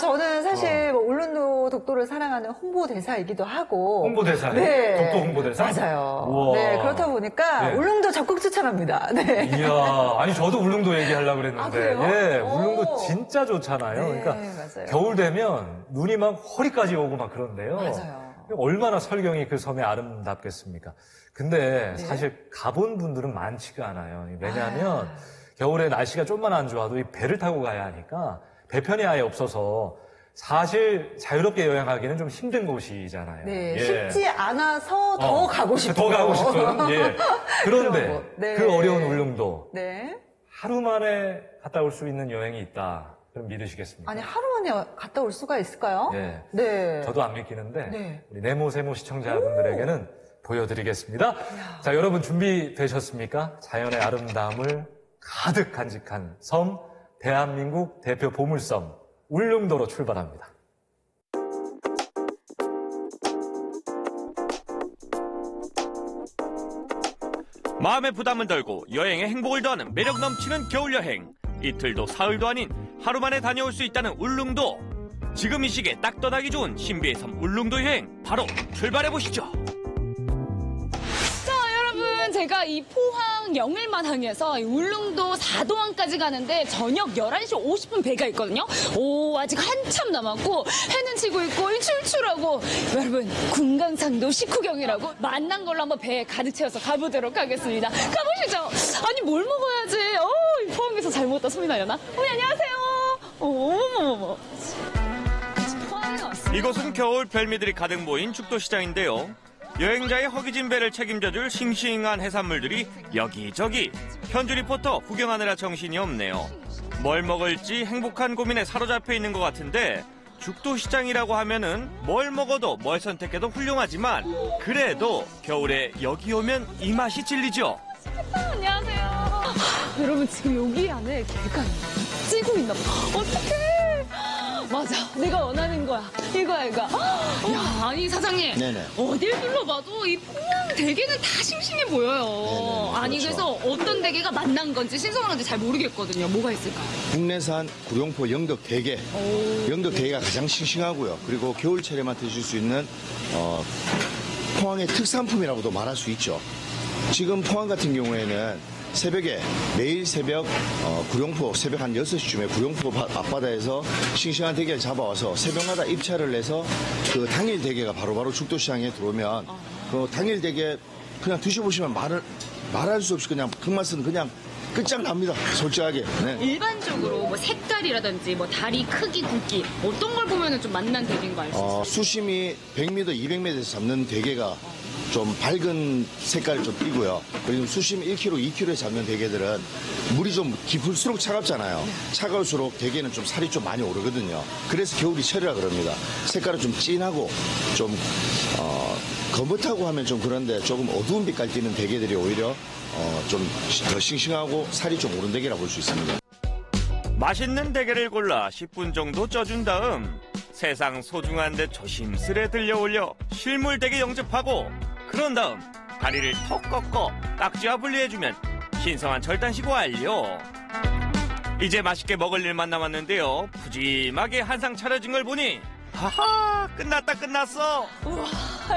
저는 사실 뭐 울릉도 독도를 사랑하는 홍보대사이기도 하고. 홍보대사요? 네. 독도 홍보대사? 맞아요. 우와. 네, 그렇다 보니까 네. 울릉도 적극 추천합니다. 네. 이야, 아니 저도 울릉도 얘기하려고 그랬는데, 그래요? 예, 오. 울릉도 진짜 좋잖아요. 네, 그러니까 맞아요. 겨울 되면 눈이 막 허리까지 오고 막 그런데요. 맞아요. 얼마나 설경이 그 섬에 아름답겠습니까? 근데 네. 사실 가본 분들은 많지가 않아요. 왜냐하면 겨울에 날씨가 좀만 안 좋아도 이 배를 타고 가야 하니까 배편이 아예 없어서 사실 자유롭게 여행하기는 좀 힘든 곳이잖아요. 네, 예. 쉽지 않아서 더 가고 싶어요. 더 가고 싶은. 예. 그런데 그런 곳. 네. 그 어려운 울릉도 네. 하루 만에 갔다 올 수 있는 여행이 있다. 그럼 믿으시겠습니까? 아니, 하루 만에 갔다 올 수가 있을까요? 예. 네. 저도 안 믿기는데 네. 우리 네모세모 시청자분들에게는 보여드리겠습니다. 자, 여러분 준비되셨습니까? 자연의 아름다움을 가득 간직한 섬, 대한민국 대표 보물섬 울릉도로 출발합니다. 마음의 부담을 덜고 여행의 행복을 더하는 매력 넘치는 겨울여행. 이틀도 사흘도 아닌 하루 만에 다녀올 수 있다는 울릉도. 지금 이 시기에 딱 떠나기 좋은 신비의 섬 울릉도 여행 바로 출발해보시죠. 자, 여러분, 제가 이 포항 영일만항에서 울릉도 4도항까지 가는데 저녁 11시 50분 배가 있거든요. 오, 아직 한참 남았고 해는 지고 있고 출출하고 여러분, 군강산도 식후경이라고 만난 걸로 한번 배에 가득 채워서 가보도록 하겠습니다. 가보시죠. 아니, 뭘 먹어야지. 포항에서 잘 먹었다 소리 나려나? 어머니, 안녕하세요. 어머머머. 이곳은 겨울 별미들이 가득 모인 죽도시장인데요. 여행자의 허기진 배를 책임져줄 싱싱한 해산물들이 여기저기. 현주 리포터 구경하느라 정신이 없네요. 뭘 먹을지 행복한 고민에 사로잡혀 있는 것 같은데 죽도시장이라고 하면은 뭘 먹어도 뭘 선택해도 훌륭하지만 그래도 겨울에 여기 오면 이 맛이 찔리죠. 안녕하세요. 여러분, 지금 여기 안에 개가 찌고 있나 봐. 어떡해. 맞아, 내가 원하는 거야. 이거야. 야, 아니 사장님. 네네. 어딜 둘러봐도 이 포항 대게는 다 싱싱해 보여요. 네네, 아니, 그렇죠. 그래서 어떤 대게가 맛난 건지 신선한 건지 잘 모르겠거든요. 뭐가 있을까요? 국내산 구룡포 영덕 대게. 영덕 대게가 가장 싱싱하고요. 그리고 겨울철에만 드실 수 있는 포항의 특산품이라고도 말할 수 있죠. 지금 포항 같은 경우에는 새벽에 매일 새벽 구룡포 새벽 한 6시쯤에 구룡포 앞바다에서 싱싱한 대게를 잡아와서 새벽마다 입찰을 해서 그 당일 대게가 바로바로 죽도시장에 들어오면 그 당일 대게 그냥 드셔보시면 말할 수 없이 그냥 그 맛은 그냥 끝장납니다. 솔직하게. 네. 일반적으로 뭐 색깔이라든지 뭐 다리 크기, 굵기 어떤 걸 보면 좀 맛난 대게인 거 알 수 있어요? 수심이 100m, 200m에서 잡는 대게가 좀 밝은 색깔을 좀 띠고요. 그리고 수심 1km, 2km에 잡는 대게들은 물이 좀 깊을수록 차갑잖아요. 차가울수록 대게는 좀 살이 좀 많이 오르거든요. 그래서 겨울이 철이라 그럽니다. 색깔은 좀 진하고 좀 거뭇하고 하면 좀 그런데 조금 어두운 빛깔 띠는 대게들이 오히려 좀 더 싱싱하고 살이 좀 오른 대게라 볼 수 있습니다. 맛있는 대게를 골라 10분 정도 쪄준 다음 세상 소중한 데 조심스레 들려올려 실물되게 영접하고 그런 다음 다리를 톡 꺾어 딱지와 분리해주면 신성한 절단식 완료. 이제 맛있게 먹을 일만 남았는데요. 푸짐하게 한상 차려진 걸 보니 하하 끝났어. 우와,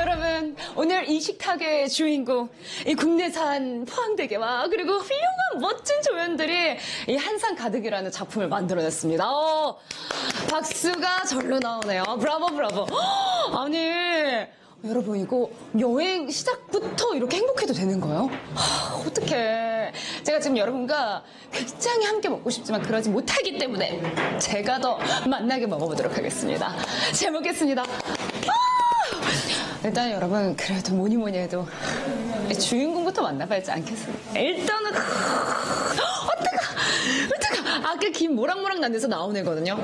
여러분 오늘 이 식탁의 주인공 이 국내산 포항대게와 그리고 훌륭한 멋진 조연들이 이 한상 가득이라는 작품을 만들어냈습니다. 박수가 절로 나오네요. 브라보. 아니 여러분 이거 여행 시작부터 이렇게 행복해도 되는 거예요? 어떡해. 제가 지금 여러분과 굉장히 함께 먹고 싶지만 그러지 못하기 때문에 제가 더 맛나게 먹어보도록 하겠습니다. 잘 먹겠습니다. 일단 여러분 그래도 뭐니 해도 주인공부터 만나봐야지 않겠습니까? 일단은 어떡하. 아까 김 모락모락 난 데서 나온 애거든요.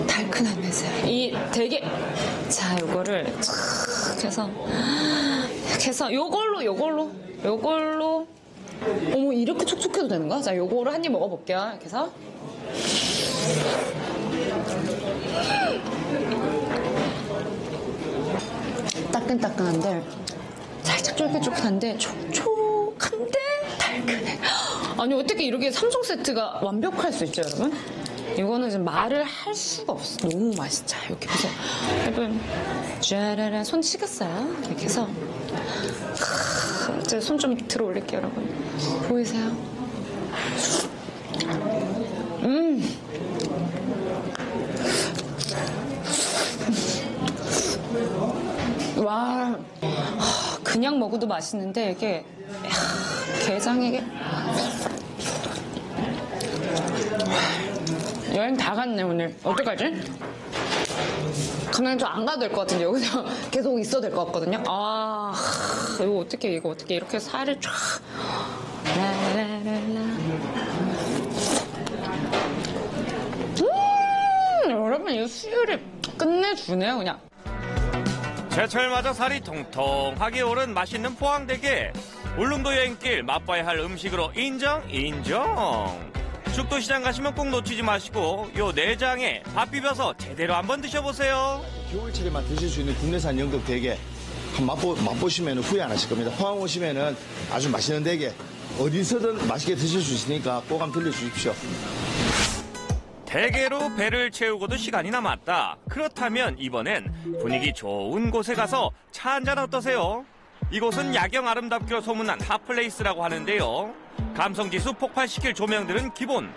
달큰한 냄새. 이 되게 자 요거를 촥 해서 요걸로 어머 이렇게 촉촉해도 되는 거야? 자 요거를 한 입 먹어볼게요. 이렇게 해서 따끈따끈한데 살짝 쫄깃쫄깃한데 촉촉한데 달큰해. 아니 어떻게 이렇게 3종 세트가 완벽할 수 있죠 여러분? 이거는 지금 말을 할 수가 없어. 너무 맛있죠. 이렇게 해서 여러분 짜라라 손 치겠어요. 이렇게 해서 이제 손 좀 들어 올릴게요 여러분. 보이세요? 와 그냥 먹어도 맛있는데 이게 게장에게 여행 다 갔네 오늘. 어떡하지? 그냥 좀 안 가도 될 것 같은데 여기서 계속 있어도 될 것 같거든요. 이거 어떻게 이렇게 살을 쫙 라라라라. 여러분 이 수율이 끝내주네요 그냥. 제철마저 살이 통통하게 오른 맛있는 포항대게. 울릉도 여행길 맛봐야 할 음식으로 인정. 죽도시장 가시면 꼭 놓치지 마시고 요 내장에 밥 비벼서 제대로 한번 드셔보세요. 겨울철에만 드실 수 있는 국내산 영덕 대게 한번 맛보시면 후회 안 하실 겁니다. 포항 오시면은 아주 맛있는 대게 어디서든 맛있게 드실 수 있으니까 꼭 한번 들려주십시오. 대게로 배를 채우고도 시간이 남았다. 그렇다면 이번엔 분위기 좋은 곳에 가서 차 한잔 어떠세요? 이곳은 야경 아름답기로 소문난 핫플레이스라고 하는데요. 감성지수 폭발시킬 조명들은 기본.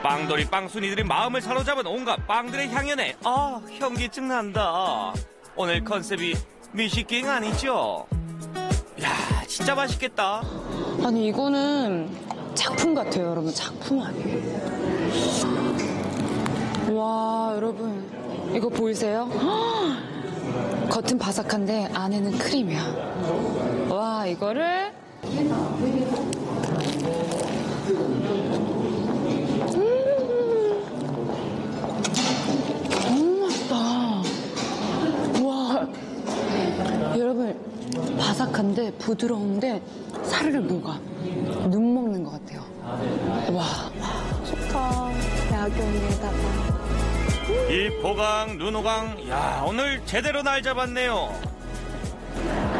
빵돌이 빵순이들이 마음을 사로잡은 온갖 빵들의 향연에 현기증 난다. 오늘 컨셉이 미식ging 아니죠? 야 진짜 맛있겠다. 아니 이거는 작품 같아요 여러분. 작품 아니에요. 와 여러분 이거 보이세요? 겉은 바삭한데 안에는 크림이야. 와 이거를 너무 맛있다. 와 여러분 바삭한데 부드러운데 사르르 녹아. 눈 먹는 것 같아요. 와 좋다. 야경에다가 이 보강, 눈호강, 야 오늘 제대로 날 잡았네요.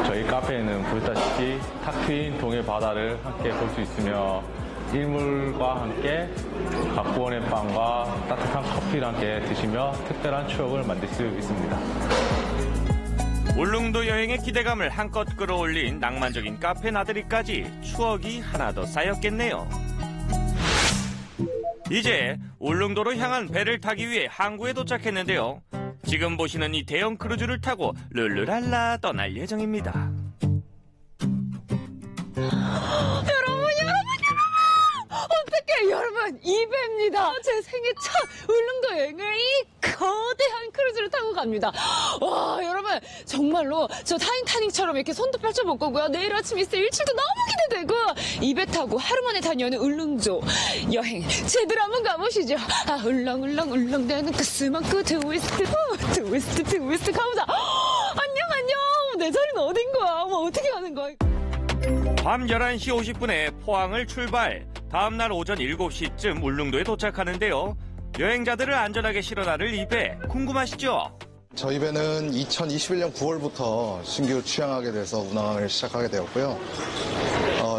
저희 카페에는 보셨다시피 탁 트인 동해 바다를 함께 볼 수 있으며 일몰과 함께 각부원의 빵과 따뜻한 커피를 함께 드시며 특별한 추억을 만들 수 있습니다. 울릉도 여행의 기대감을 한껏 끌어올린 낭만적인 카페 나들이까지 추억이 하나 더 쌓였겠네요. 이제 울릉도로 향한 배를 타기 위해 항구에 도착했는데요. 지금 보시는 이 대형 크루즈를 타고 룰루랄라 떠날 예정입니다. 어떡해 여러분 이 배입니다. 제 생애 첫 울릉도 여행을 이 거대한 크루즈를 타고 갑니다. 와 여러분 정말로 저 타이타닉처럼 이렇게 손도 펼쳐볼 거고요. 내일 아침 있을 일출도 너무 기대되고 이 배 타고 하루 만에 다녀오는 울릉도 여행 제대로 한번 가보시죠. 울렁울렁울렁대는 가스만큼 트위스트 가보자. 안녕 내 자리는 어딘 거야. 어떻게 가는 거야. 밤 11시 50분에 포항을 출발. 다음날 오전 7시쯤 울릉도에 도착하는데요. 여행자들을 안전하게 실어나를 이 배 궁금하시죠? 저희 배는 2021년 9월부터 신규 취항하게 돼서 운항을 시작하게 되었고요.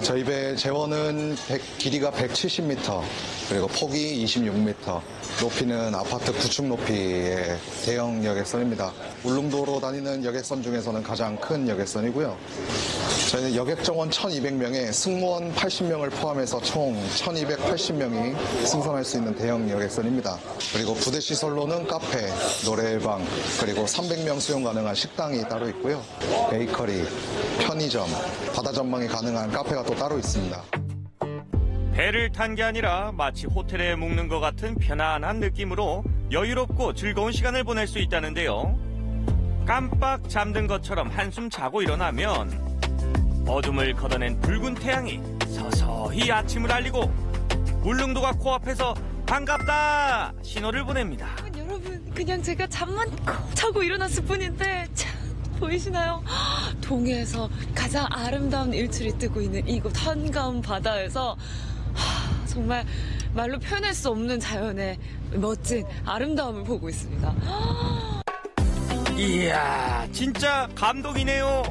저희 배 재원은 길이가 170m, 그리고 폭이 26m, 높이는 아파트 9층 높이의 대형 여객선입니다. 울릉도로 다니는 여객선 중에서는 가장 큰 여객선이고요. 저희는 여객 정원 1,200명에 승무원 80명을 포함해서 총 1,280명이 승선할 수 있는 대형 여객선입니다. 그리고 부대 시설로는 카페, 노래방, 그리고 300명 수용 가능한 식당이 따로 있고요. 베이커리, 편의점, 바다 전망이 가능한 카페가 또 따로 있습니다. 배를 탄 게 아니라 마치 호텔에 묵는 것 같은 편안한 느낌으로 여유롭고 즐거운 시간을 보낼 수 있다는데요. 깜빡 잠든 것처럼 한숨 자고 일어나면 어둠을 걷어낸 붉은 태양이 서서히 아침을 알리고 울릉도가 코앞에서 반갑다 신호를 보냅니다. 여러분, 그냥 제가 잠만 콕 자고 일어났을 뿐인데 참 보이시나요? 동해에서 가장 아름다운 일출이 뜨고 있는 이곳 한가운 바다에서 정말 말로 표현할 수 없는 자연의 멋진 아름다움을 보고 있습니다. 이야, 진짜 감동이네요.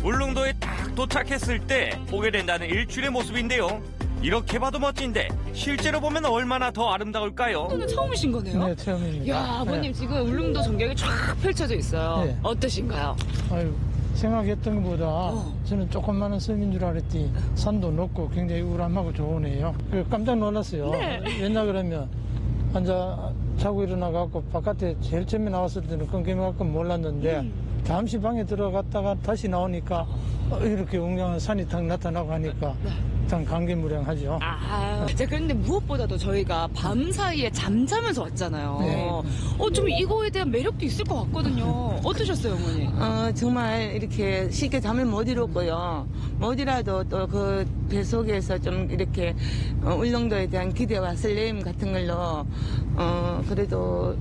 울릉도에 딱 도착했을 때 보게 된다는 일출의 모습인데요. 이렇게 봐도 멋진데 실제로 보면 얼마나 더 아름다울까요? 오늘 처음이신 거네요? 네, 처음입니다. 야, 아버님 네. 지금 울릉도 전경이 쫙 펼쳐져 있어요. 네. 어떠신가요? 아유, 생각했던 것보다 저는 조그마한 섬인 줄 알았더니 산도 높고 굉장히 우람하고 좋으네요. 깜짝 놀랐어요. 네. 왜냐 그러면 앉아 자고 일어나갖고 바깥에 제일 처음에 나왔을 때는 깜깜해갖고 몰랐는데 잠시 방에 들어갔다가 다시 나오니까 이렇게 웅장한 산이 탁 나타나고 하니까 참 감개무량하죠. 자, 그런데 무엇보다도 저희가 밤 사이에 잠자면서 왔잖아요. 네. 좀 이거에 대한 매력도 있을 것 같거든요. 어떠셨어요, 어머니? 정말 이렇게 쉽게 잠을 못 이뤘고요. 못이라도 또 그 배 속에서 좀 이렇게 울릉도에 대한 기대와 설렘 같은 걸로 그래도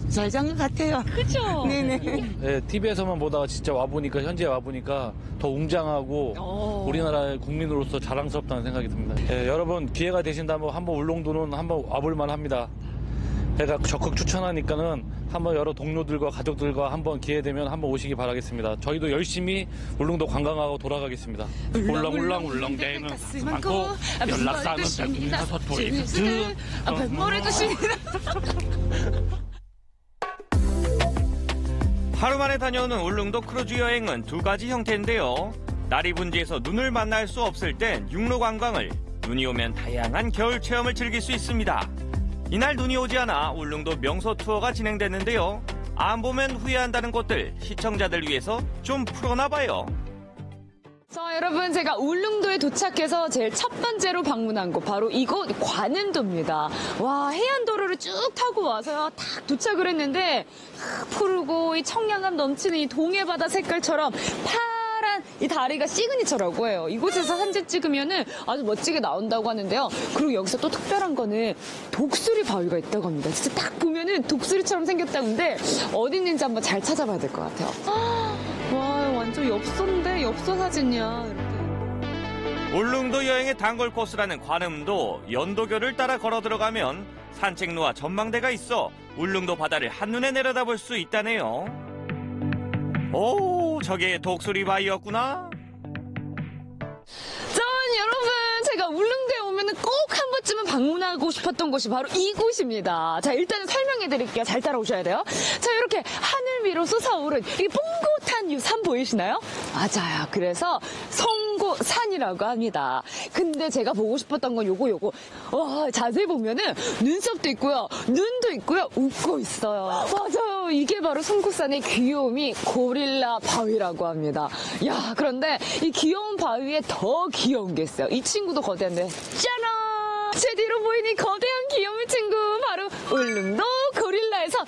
잘 잔 것 같아요. 그죠? 네네. 네, TV에서만 보다가 진짜 와보니까, 현지에 와보니까 더 웅장하고 우리나라의 국민으로서 자랑스럽다는 생각이 듭니다. 네, 여러분 기회가 되신다면 한번 울릉도는 한번 와볼만 합니다. 제가 적극 추천하니까는 한번 여러 동료들과 가족들과 한번 기회 되면 한번 오시기 바라겠습니다. 저희도 열심히 울릉도 관광하고 돌아가겠습니다. 울렁대는 많고 연락사는 대국민사 서초에 백머리 드십니다. 하루 만에 다녀오는 울릉도 크루즈 여행은 두 가지 형태인데요. 날이 분지해서 눈을 만날 수 없을 땐 육로 관광을, 눈이 오면 다양한 겨울 체험을 즐길 수 있습니다. 이날 눈이 오지 않아 울릉도 명소 투어가 진행됐는데요. 안 보면 후회한다는 곳들 시청자들 위해서 좀 풀어나 봐요. 자, 여러분, 제가 울릉도에 도착해서 제일 첫 번째로 방문한 곳 바로 이곳 관음도입니다. 와, 해안도로를 쭉 타고 와서요 딱 도착을 했는데 푸르고 이 청량함 넘치는 이 동해바다 색깔처럼 파란 이 다리가 시그니처라고 해요. 이곳에서 사진 찍으면은 아주 멋지게 나온다고 하는데요. 그리고 여기서 또 특별한 거는 독수리 바위가 있다고 합니다. 진짜 딱 보면은 독수리처럼 생겼다는데 어디 있는지 한번 잘 찾아봐야 될 것 같아요. 와, 완전 엽서인데 엽서 사진이야. 이렇게. 울릉도 여행의 단골 코스라는 관음도 연도교를 따라 걸어 들어가면 산책로와 전망대가 있어 울릉도 바다를 한눈에 내려다볼 수 있다네요. 오, 저게 독수리 바위였구나. 전 여러분, 제가 울릉도에 오면은 꼭 한 번쯤은 방문하고 싶었던 곳이 바로 이곳입니다. 자, 일단은 설명해 드릴게요. 잘 따라오셔야 돼요. 자, 이렇게 하늘 위로 솟아오른 이 뽕긋한 이 산 보이시나요? 맞아요. 그래서 송고산이라고 합니다. 근데 제가 보고 싶었던 건 요거. 와, 자세히 보면은 눈썹도 있고요. 눈도 있고요. 웃고 있어요. 맞아요. 이게 바로 송고산의 귀요미 고릴라 바위라고 합니다. 야, 그런데 이 귀여운 바위에 더 귀여운 게 있어요. 이 친구도 거대한데 짜란! 제 뒤로 보이는 거대한 귀요미 친구 바로 울릉도 고릴라에서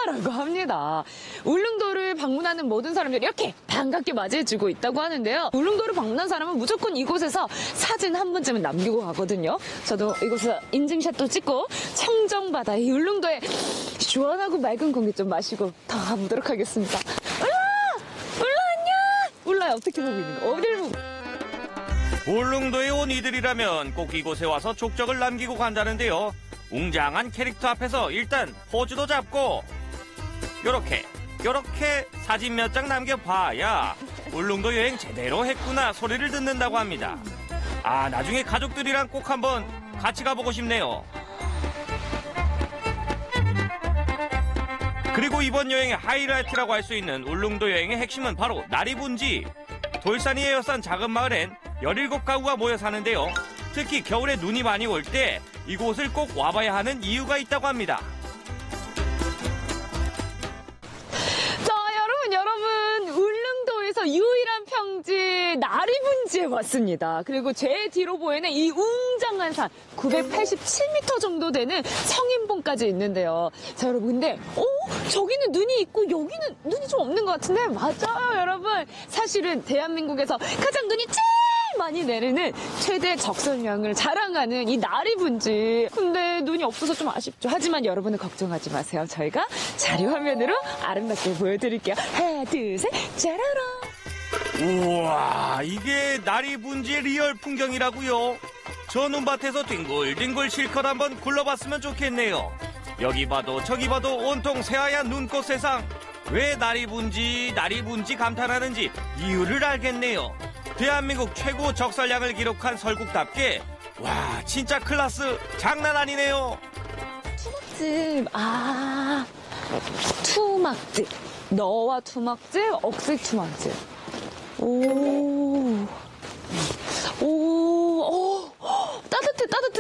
울라라고 합니다. 울릉도를 방문하는 모든 사람들이 이렇게 반갑게 맞이해주고 있다고 하는데요. 울릉도를 방문한 사람은 무조건 이곳에서 사진 한 번쯤은 남기고 가거든요. 저도 이곳에서 인증샷도 찍고 청정바다 이 울릉도에 시원하고 맑은 공기 좀 마시고 더 가보도록 하겠습니다. 울라 안녕. 울라야 어떻게 보고 있는 거? 어디를 보고? 울릉도에 온 이들이라면 꼭 이곳에 와서 족적을 남기고 간다는데요. 웅장한 캐릭터 앞에서 일단 포즈도 잡고 요렇게 사진 몇 장 남겨봐야 울릉도 여행 제대로 했구나 소리를 듣는다고 합니다. 아, 나중에 가족들이랑 꼭 한번 같이 가보고 싶네요. 그리고 이번 여행의 하이라이트라고 할 수 있는 울릉도 여행의 핵심은 바로 나리분지. 돌산이 에워싼 작은 마을엔 17가구가 모여 사는데요. 특히 겨울에 눈이 많이 올 때 이곳을 꼭 와봐야 하는 이유가 있다고 합니다. 자, 여러분, 울릉도에서 유일한 평지 나리분지에 왔습니다. 그리고 제 뒤로 보이는 이 웅장한 산, 987m 정도 되는 성인봉까지 있는데요. 자, 여러분, 근데 저기는 눈이 있고 여기는 눈이 좀 없는 것 같은데 맞아요, 여러분. 사실은 대한민국에서 가장 눈이 제일 많이 내리는 최대 적설량을 자랑하는 이 나리분지. 근데 눈이 없어서 좀 아쉽죠. 하지만 여러분은 걱정하지 마세요. 저희가 자료 화면으로 아름답게 보여드릴게요. 하나, 둘, 셋, 짜라라. 우와, 이게 나리분지의 리얼 풍경이라고요? 저 눈밭에서 뒹굴뒹굴 실컷 한번 굴러봤으면 좋겠네요. 여기 봐도 저기 봐도 온통 새하얀 눈꽃 세상. 왜 나리분지 감탄하는지 이유를 알겠네요. 대한민국 최고 적설량을 기록한 설국답게 와, 진짜 클래스 장난 아니네요. 투막집, 투막집. 너와 투막집, 억색 투막집.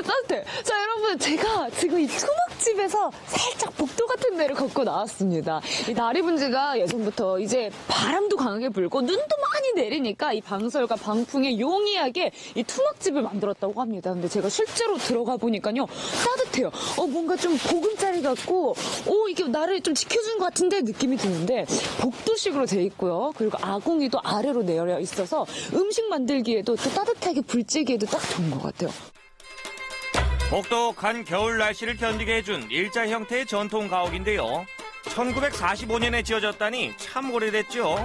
따뜻해. 자, 여러분, 제가 지금 이 투막집에서 살짝 복도 같은 데를 걷고 나왔습니다. 이 나리분지가 예전부터 이제 바람도 강하게 불고 눈도 많이 내리니까 이 방설과 방풍에 용이하게 이 투막집을 만들었다고 합니다. 근데 제가 실제로 들어가 보니까요, 따뜻해요. 뭔가 좀 보금자리 같고, 이게 나를 좀 지켜주는 것 같은데 느낌이 드는데, 복도식으로 돼 있고요. 그리고 아궁이도 아래로 내려 있어서 음식 만들기에도 또 따뜻하게 불찌기에도 딱 좋은 것 같아요. 혹독한 겨울 날씨를 견디게 해준 일자 형태의 전통 가옥인데요. 1945년에 지어졌다니 참 오래됐죠.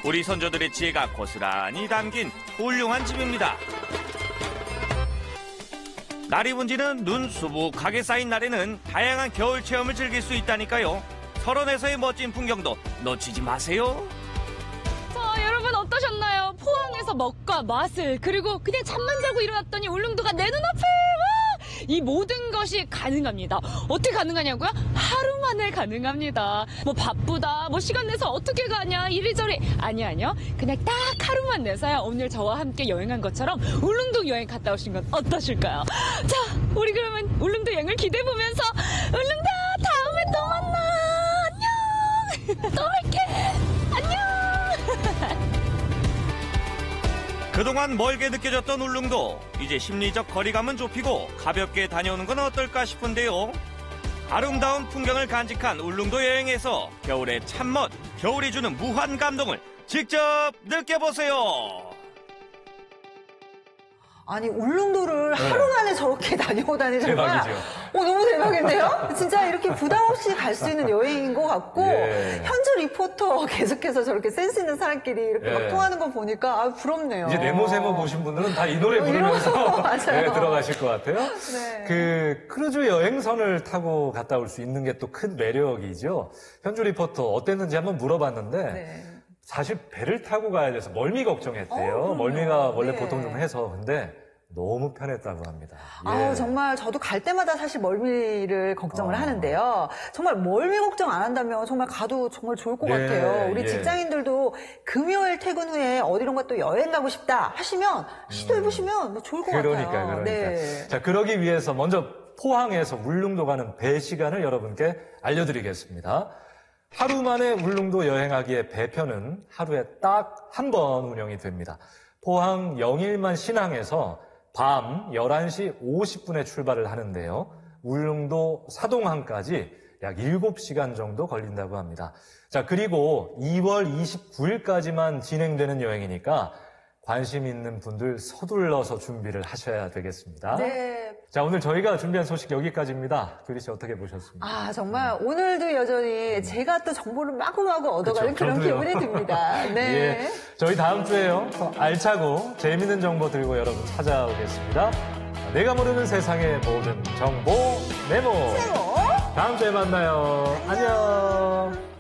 우리 선조들의 지혜가 고스란히 담긴 훌륭한 집입니다. 나리분지는 눈 수북하게 쌓인 날에는 다양한 겨울 체험을 즐길 수 있다니까요. 설원에서의 멋진 풍경도 놓치지 마세요. 자, 여러분 어떠셨나요? 포항에서 먹과 맛을, 그리고 그냥 잠만 자고 일어났더니 울릉도가 내 눈앞에 이 모든 것이 가능합니다. 어떻게 가능하냐고요? 하루 만에 가능합니다. 뭐 바쁘다, 뭐 시간 내서 어떻게 가냐, 이리저리. 아니요. 그냥 딱 하루만 내서요. 오늘 저와 함께 여행한 것처럼 울릉도 여행 갔다 오신 건 어떠실까요? 자, 우리 그러면 울릉도 여행을 기대해보면서 울릉도 다음에 또 만나. 안녕. 또 뵐게. 안녕. 그동안 멀게 느껴졌던 울릉도, 이제 심리적 거리감은 좁히고 가볍게 다녀오는 건 어떨까 싶은데요. 아름다운 풍경을 간직한 울릉도 여행에서 겨울의 참멋, 겨울이 주는 무한 감동을 직접 느껴보세요. 아니, 울릉도를 하루 만에 저렇게 다녀오다니 정말 대박이죠. 너무 대박인데요? 진짜 이렇게 부담 없이 갈 수 있는 여행인 것 같고, 현주 리포터 계속해서 저렇게 센스 있는 사람끼리 이렇게 막 통하는 거 보니까 부럽네요. 이제 네모세모 보신 분들은 다 이 노래 부르면서 들어가실 것 같아요. 네. 그 크루즈 여행선을 타고 갔다 올 수 있는 게 또 큰 매력이죠. 현주 리포터 어땠는지 한번 물어봤는데 사실 배를 타고 가야 돼서 멀미 걱정했대요. 멀미가 원래 보통 좀 해서. 근데 너무 편했다고 합니다. 정말 저도 갈 때마다 사실 멀미를 걱정을 하는데요. 정말 멀미 걱정 안 한다면 정말 가도 정말 좋을 것 같아요. 우리 직장인들도 금요일 퇴근 후에 어디론가 또 여행 가고 싶다 하시면 시도해보시면 뭐 좋을 것 같아요. 그러니까. 네. 자, 그러기 위해서 먼저 포항에서 울릉도 가는 배 시간을 여러분께 알려드리겠습니다. 하루 만에 울릉도 여행하기에 배편은 하루에 딱 한 번 운영이 됩니다. 포항 영일만 신항에서 밤 11시 50분에 출발을 하는데요. 울릉도 사동항까지 약 7시간 정도 걸린다고 합니다. 자, 그리고 2월 29일까지만 진행되는 여행이니까 관심 있는 분들 서둘러서 준비를 하셔야 되겠습니다. 네. 자, 오늘 저희가 준비한 소식 여기까지입니다. 규리 씨 어떻게 보셨습니까? 아, 정말 오늘도 여전히 제가 또 정보를 마구마구 얻어가는 그쵸, 그런 저도요. 기분이 듭니다. 네. 예, 저희 다음 주에요. 더 알차고 재밌는 정보 들고 여러분 찾아오겠습니다. 내가 모르는 세상의 모든 정보 메모. 다음 주에 만나요. 안녕.